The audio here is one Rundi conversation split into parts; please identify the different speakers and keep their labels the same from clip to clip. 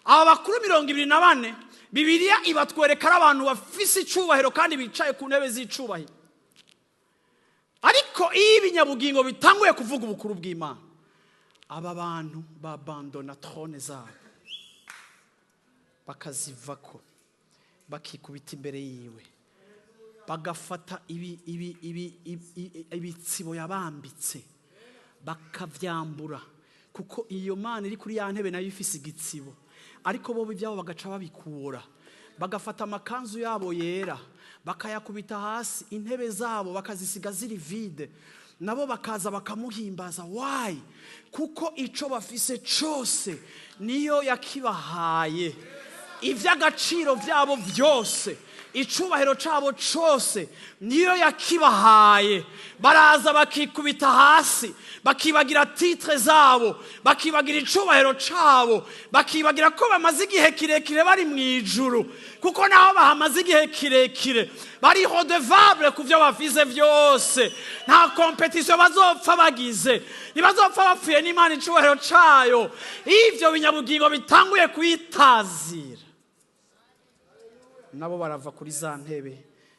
Speaker 1: aba bakuru 24 Bibiliya ibatwereka abantu bafise icubahiro kandi bicaye ku ntebe z'icubahiro. Ariko iyo ibinyabugingo bitanguye kuvuga ubukuru bw'Imana, aba bantu babandona trone zabo bakazivako bakikubita imbere yiwe, bagafata ibitsibo yabambitse bakavyambura, kuko iyo Mana iri kuri ya ntebe nayo ifise igitsibo. Ariko bo ivyabo bagaca babikura, bagafata amakanzu yabo yera bakayakubita hasi, intebe zabo bakazisiga ziri vide, nabo bakaza bakamuhimbaza. Why? Kuko ico bafise cose niyo yakibahaye, ivy'agaciro vyabo vyose, icubahiro cabo cose niyo yakibahaye. Baraza bakikubita hasi, bakibagira titre zabo, bakibagira icubahiro cabo, bakibagira ko bamaze igihe kirekire bari mw'ijuru, kuko naho bahamaze igihe kirekire bari redevable ku vyo bafise vyose. Nta competition bazopfa bagize, ntibazopfa bapfuye n'Imana icubahiro cayo. Ivyo binyabugingo bitanguye kuyitazira, nabo barava kuri za ntebe.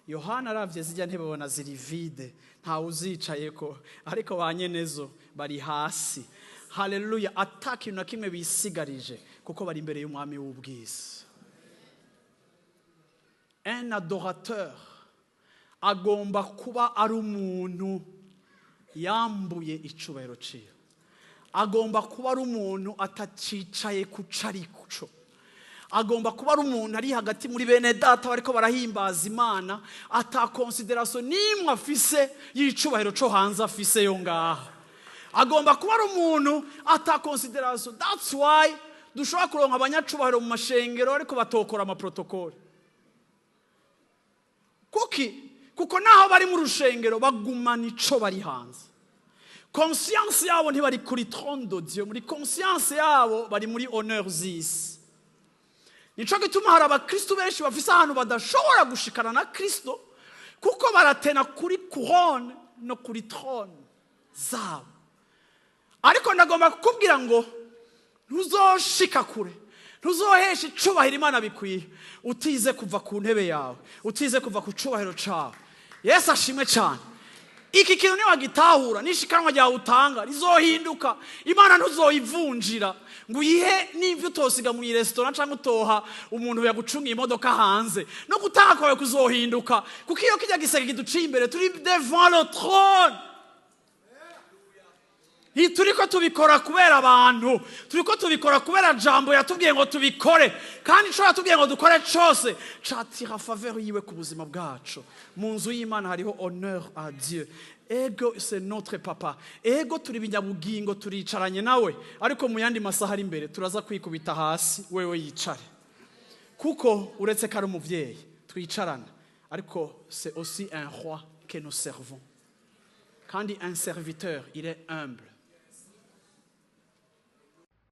Speaker 1: Yohana aravye zijya ntebe bona ziri vide, nta uzicayeko, ariko banyenezo bari hasi. Haleluya, ataki na kimwe bisigarije, kuko bari imbere y'Umwami w'ubwiza. Un adorateur agomba kuba ari umuntu yambuye icubahiro ciwe, agomba kuba ari umuntu atacicaye kucari kuco, agomba kuba ari umuntu ari hagati muri bene data bariko barahimbaza Imana, ata consideration nimwe afise y'icubahiro co hanze afise yo ngaha. Agomba kuba ari umuntu ata consideration. That's why dushobora kuronka abanyacubahiro mu mashengero ariko batokora ama protocol. Kuko naho bari mu rushengero bagumana ico bari hanze. Conscience yabo ntibari kuri trône de Dieu, muri conscience yabo bari muri honneur z'isi. Nico gituma hari abakristo benshi bafise ahantu badashobora gushikana na Kristo, kuko baratena kuri couronne no kuri trône zabo. Ariko ndagomba kukubwira ngo ntuzoshika kure, ntuzohesha icubahiro Imana bikwiye utize kuva ku ntebe yawe, utize kuva ku cubahiro cawe. Yesu ashimwe cyane. Iki kintu ni wagitahura, nishikanwa ryawe utanga rizohinduka. Imana ntuzoyivunjira ngo uyihe n'ivyo utosiga mu restaurant cyangwa utoha umuntu yagucunga imodoka hanze. No gutanga kwawe kuzohinduka, kuko iyo kijya gisege kiduciye imbere turi devant le trône. Turiko tubikora kubera abantu, turiko tubikora kubera jambo yatubwiye ngo tubikore, kandi ico yatubwiye ngo dukore cose catira faveur yiwe ku buzima bwacu. Mu nzu y'Imana hariho honneur à Dieu. Ego c'est notre papa. Ego turi binyabugingo turicaranye nawe, ariko mu yandi masaha ari imbere turaza kwikubita hasi wewe yicare, kuko uretse kari umuvyeyi twicarana, ariko c'est aussi un roi que nous servons. Kandi un serviteur il est humble.